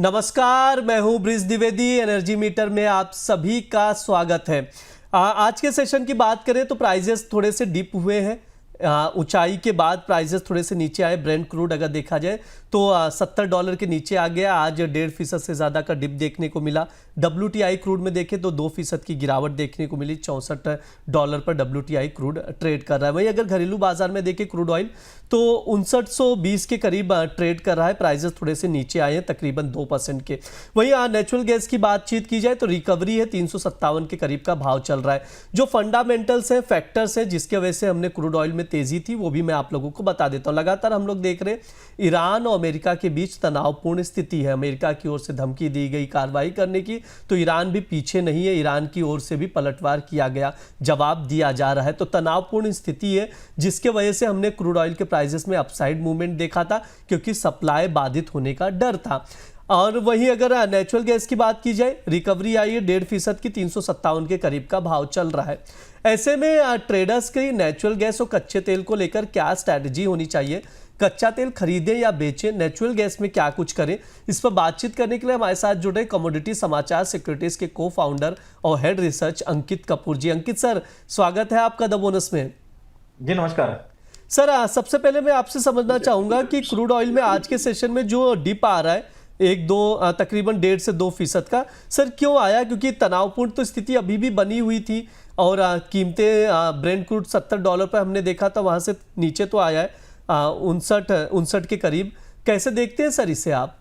नमस्कार, मैं हूं ब्रिज द्विवेदी। एनर्जी मीटर में आप सभी का स्वागत है। आज के सेशन की बात करें तो प्राइजेस थोड़े से डिप हुए हैं। ऊंचाई के बाद प्राइजेस थोड़े से नीचे आए। ब्रेंट क्रूड अगर देखा जाए तो $70 के नीचे आ गया। आज 1.5% से ज़्यादा का डिप देखने को मिला। WTI क्रूड में देखें तो 2% की गिरावट देखने को मिली। $64 पर WTI क्रूड ट्रेड कर रहा है। वहीं अगर घरेलू बाजार में देखें क्रूड ऑयल तो 5920 के करीब ट्रेड कर रहा है। प्राइजेस थोड़े से नीचे आए हैं, तकरीबन 2% के। वहीं नेचुरल गैस की बातचीत की जाए तो रिकवरी है, 357 के करीब का भाव चल रहा है। जो फंडामेंटल्स हैं, फैक्टर्स हैं जिसकी वजह से हमने क्रूड ऑयल में तेजी थी, वो भी मैं आप लोगों को बता देता हूं। लगातार हम लोग देख रहे हैं ईरान और अमेरिका के बीच तनावपूर्ण स्थिति है। अमेरिका की ओर से धमकी दी गई कार्रवाई करने की, तो ईरान भी पीछे नहीं है। ईरान की ओर से भी पलटवार किया गया, जवाब दिया जा रहा है। तो तनावपूर्ण स्थिति है जिसके वजह से हमने क्रूड ऑयल के प्राइसेस में अपसाइड मूवमेंट देखा था, क्योंकि सप्लाई बाधित होने का डर था। और वहीं अगर नेचुरल गैस की बात की जाए, रिकवरी आई है 1.5% की, 357 के करीब का भाव चल रहा है। ऐसे में ट्रेडर्स की नेचुरल गैस और कच्चे तेल को लेकर क्या स्ट्रैटेजी होनी चाहिए, कच्चा तेल खरीदें या बेचें, नेचुरल गैस में क्या कुछ करें, इस पर बातचीत करने के लिए हमारे साथ जुड़े कमोडिटी समाचार सिक्योरिटीज के को फाउंडर और हेड रिसर्च अंकित कपूर जी। अंकित सर, स्वागत है आपका द बोनस में। जी नमस्कार सर, सबसे पहले मैं आपसे समझना चाहूंगा कि क्रूड ऑयल में आज के सेशन में जो डिप आ रहा है तकरीबन 1.5 से 2% का, सर क्यों आया? क्योंकि तनावपूर्ण तो स्थिति अभी भी बनी हुई थी और कीमतें ब्रेंट क्रूड $70 पर हमने देखा था, वहां से नीचे तो आया है 59 के करीब। कैसे देखते हैं सर इसे आप?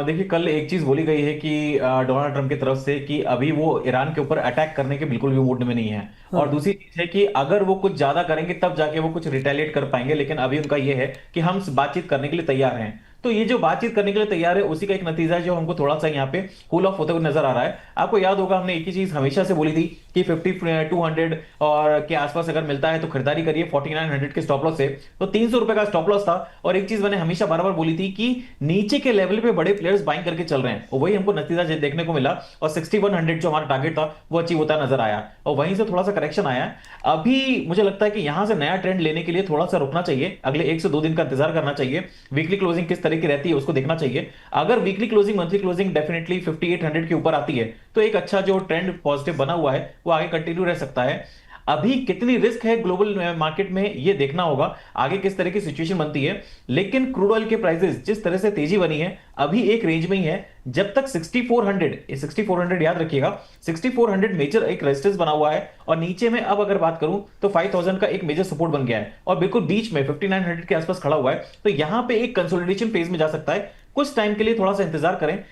देखिए, कल एक चीज बोली गई है कि डोनाल्ड ट्रंप की तरफ से कि अभी वो ईरान के ऊपर अटैक करने के बिल्कुल भी मूड में नहीं है। हाँ। और दूसरी चीज है कि अगर वो कुछ ज्यादा करेंगे तब जाके वो कुछ रिटेलिएट कर पाएंगे, लेकिन अभी उनका ये है कि हम बातचीत करने के लिए तैयार हैं। तो ये जो बातचीत करने के लिए तैयार है, उसी का एक नतीजा है जो हमको थोड़ा सा यहाँ पे कूल ऑफ होते हुए नजर आ रहा है। आपको याद होगा, हमने एक ही चीज हमेशा से बोली थी कि 5200 और के आसपास अगर मिलता है तो खरीदारी करिए 4900 के स्टॉप लॉस से। तो 300 रुपए का स्टॉप लॉस था। और एक चीज मैंने हमेशा बार बार बोली थी कि नीचे के लेवल पे बड़े प्लेयर्स बाइंग करके चल रहे हैं, और वही हमको नतीजा देखने को मिला। और 6100 जो हमारा टारगेट था वो अचीव होता नजर आया, और वहीं से थोड़ा सा करेक्शन आया। अभी मुझे लगता है कि यहां से नया ट्रेंड लेने के लिए थोड़ा सा रुकना चाहिए, अगले 1 से 2 दिन का इंतजार करना चाहिए। वीकली क्लोजिंग किस तरह की रहती है उसको देखना चाहिए। अगर weekly closing, monthly closing definitely 5800 के ऊपर आती है तो एक अच्छा जो ट्रेंड पॉजिटिव बना हुआ है वो आगे कंटिन्यू रह सकता है। अभी कितनी रिस्क है ग्लोबल मार्केट में ये देखना होगा, आगे किस तरह की सिचुएशन बनती है। लेकिन क्रूड ऑयल के प्राइसेस जिस तरह से तेजी बनी है, अभी एक रेंज में ही है। जब तक 6400 याद रखिएगा, 6400 मेजर एक रेजिस्टेंस बना हुआ है, और नीचे में अब अगर बात करूं तो 5000 का एक मेजर सपोर्ट बन गया है, और बिल्कुल बीच में 5900 के आसपास खड़ा हुआ है। तो यहां पे एक कंसोलिडेशन फेज में जा सकता है। कुछ टाइम के लिए थोड़ा सा इंतजार करें।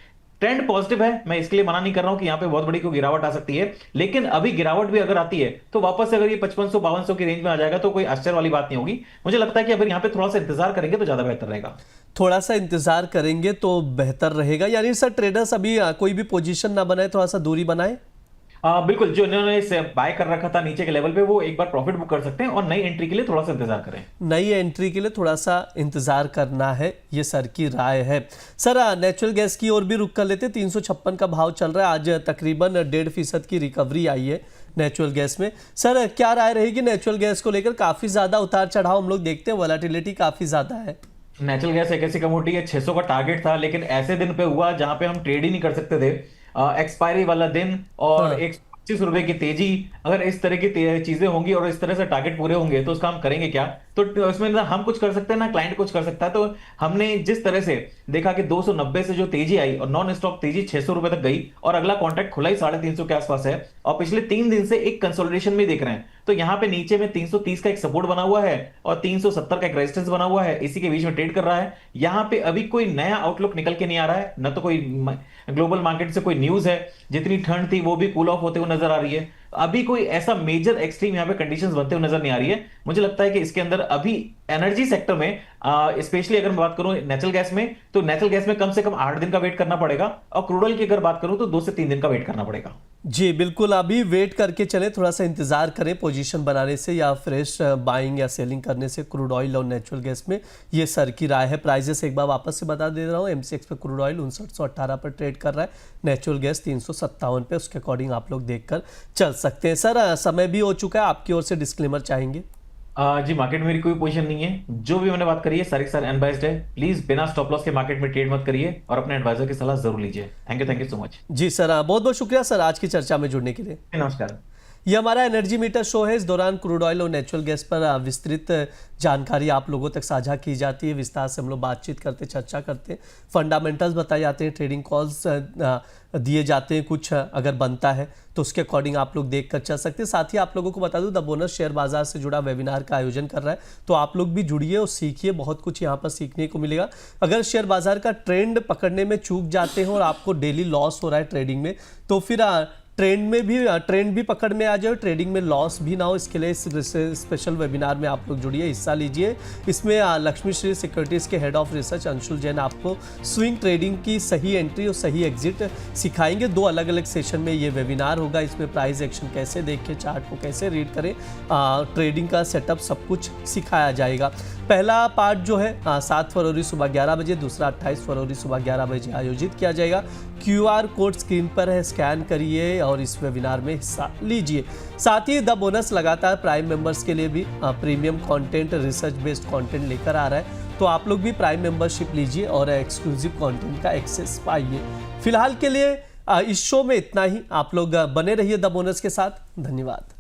ट्रेंड पॉजिटिव है, मैं इसके लिए मना नहीं कर रहा हूं कि यहां पे बहुत बड़ी कोई गिरावट आ सकती है, लेकिन अभी गिरावट भी अगर आती है तो वापस से अगर ये 5500-5200 की रेंज में आ जाएगा तो कोई आश्चर्य वाली बात नहीं होगी। मुझे लगता है कि अगर यहां पे थोड़ा सा इंतजार करेंगे तो ज्यादा बेहतर रहेगा। थोड़ा सा इंतजार करेंगे तो बेहतर रहेगा, यानी सर ट्रेडर्स अभी कोई भी पोजीशन ना बनाए, थोड़ा सा दूरी बनाए। बिल्कुल, जो इन्होंने इसे बाय कर रखा था नीचे के लेवल पे, वो एक बार प्रॉफिट बुक कर सकते हैं, और नई एंट्री के लिए थोड़ा सा इंतजार करें। नई एंट्री के लिए थोड़ा सा इंतजार करना है, ये सर की राय है। सर, नेचुरल गैस की ओर भी रुक कर लेते। 356 का भाव चल रहा है। आज तकरीबन 1.5% की रिकवरी आई है नेचुरल गैस में। सर, क्या राय रहेगी नेचुरल गैस को लेकर? काफी ज्यादा उतार चढ़ाव हम लोग देखते हैं, वोलेटिलिटी काफी ज्यादा है। नेचुरल गैस एक ऐसी कमोडिटी है, 600 का टारगेट था, लेकिन ऐसे दिन पे हुआ जहां पे हम ट्रेड ही नहीं कर सकते थे। एक्सपायरी वाला दिन और हाँ। 125 रुपए की तेजी, अगर इस तरह की चीजें होंगी और इस तरह से टारगेट पूरे होंगे तो उसका हम करेंगे क्या? तो उसमें ना हम कुछ कर सकते हैं ना क्लाइंट कुछ कर सकता है। तो हमने जिस तरह से देखा कि 290 से जो तेजी आई और नॉन स्टॉप तेजी 600 रुपए तक गई, और अगला कॉन्ट्रैक्ट खुला ही 350 के आसपास है, और पिछले 3 दिन से एक कंसोलिडेशन में देख रहे हैं। तो यहां पे नीचे में 330 का एक सपोर्ट बना हुआ है और 370 का एक रेजिस्टेंस बना हुआ है, इसी के बीच में ट्रेड कर रहा है। यहां पे अभी कोई नया आउटलुक निकल के नहीं आ रहा है, न तो कोई ग्लोबल मार्केट से कोई न्यूज है। जितनी ठंड थी वो भी कूल ऑफ होते हुए नजर आ रही है। अभी कोई ऐसा मेजर एक्सट्रीम यहां पे कंडीशंस बनते हुए नजर नहीं आ रही है। मुझे लगता है कि इसके अंदर अभी एनर्जी सेक्टर में, स्पेशली अगर मैं बात करूं नेचुरल गैस में, तो नेचुरल गैस में कम से कम 8 दिन का वेट करना पड़ेगा, और क्रूड ऑयल की अगर बात करूं तो 2 से 3 दिन का वेट करना पड़ेगा। जी बिल्कुल, अभी वेट करके चले, थोड़ा सा इंतजार करें पोजीशन बनाने से या फ्रेश बाइंग या सेलिंग करने से क्रूड ऑयल और नेचुरल गैस में। ये सर की राय है। प्राइजेस एक बार वापस से बता दे रहा हूँ। MCX पे क्रूड ऑयल 5918 पर ट्रेड कर रहा है, नेचुरल गैस 357 पे। उसके अकॉर्डिंग आप लोग देखकर चल सकते हैं। सर, समय भी हो चुका है, आपकी ओर से डिस्क्लेमर चाहेंगे? जी मार्केट में मेरी कोई पोजीशन नहीं है, जो भी मैंने बात करी है सारी की सारी अनबाइस्ड है। प्लीज बिना स्टॉप लॉस के मार्केट में ट्रेड मत करिए और अपने एडवाइजर की सलाह जरूर लीजिए। Thank you so much. जी सर, बहुत बहुत शुक्रिया सर आज की चर्चा में जुड़ने के लिए। नमस्कार। ये हमारा एनर्जी मीटर शो है। इस दौरान क्रूड ऑयल और नेचुरल गैस पर विस्तृत जानकारी आप लोगों तक साझा की जाती है। विस्तार से हम लोग बातचीत करते, चर्चा करते हैं, फंडामेंटल्स बताए जाते हैं, ट्रेडिंग कॉल्स दिए जाते हैं। कुछ अगर बनता है तो उसके अकॉर्डिंग आप लोग देख कर चल सकते हैं। साथ ही आप लोगों को बता दूं, द बोनस शेयर बाजार से जुड़ा वेबिनार का आयोजन कर रहा है, तो आप लोग भी जुड़िए और सीखिए। बहुत कुछ यहाँ पर सीखने को मिलेगा। अगर शेयर बाजार का ट्रेंड पकड़ने में चूक जाते हैं और आपको डेली लॉस हो रहा है ट्रेडिंग में, तो फिर ट्रेंड भी पकड़ में आ जाए, ट्रेडिंग में लॉस भी ना हो, इसके लिए इस स्पेशल वेबिनार में आप लोग जुड़िए, हिस्सा लीजिए। इसमें लक्ष्मी श्री सिक्योरिटीज़ के head of research Anshul Jain आपको स्विंग ट्रेडिंग की सही एंट्री और सही एग्जिट सिखाएंगे। 2 अलग अलग सेशन में ये वेबिनार होगा। इसमें प्राइस एक्शन कैसे देखें, चार्ट को कैसे रीड करें, ट्रेडिंग का सेटअप सब कुछ सिखाया जाएगा। पहला पार्ट जो है 7 फरवरी सुबह 11 बजे, दूसरा 28 फरवरी सुबह 11 बजे आयोजित किया जाएगा। QR कोड स्क्रीन पर है, स्कैन करिए और इस वेबिनार में हिस्सा लीजिए। साथ ही द बोनस लगातार प्राइम मेंबर्स के लिए भी premium content, research based content लेकर आ रहा है, तो आप लोग भी प्राइम मेंबरशिप लीजिए और एक्सक्लूसिव कंटेंट का एक्सेस पाइए। फिलहाल के लिए इस शो में इतना ही। आप लोग बने रहिए द बोनस के साथ। धन्यवाद।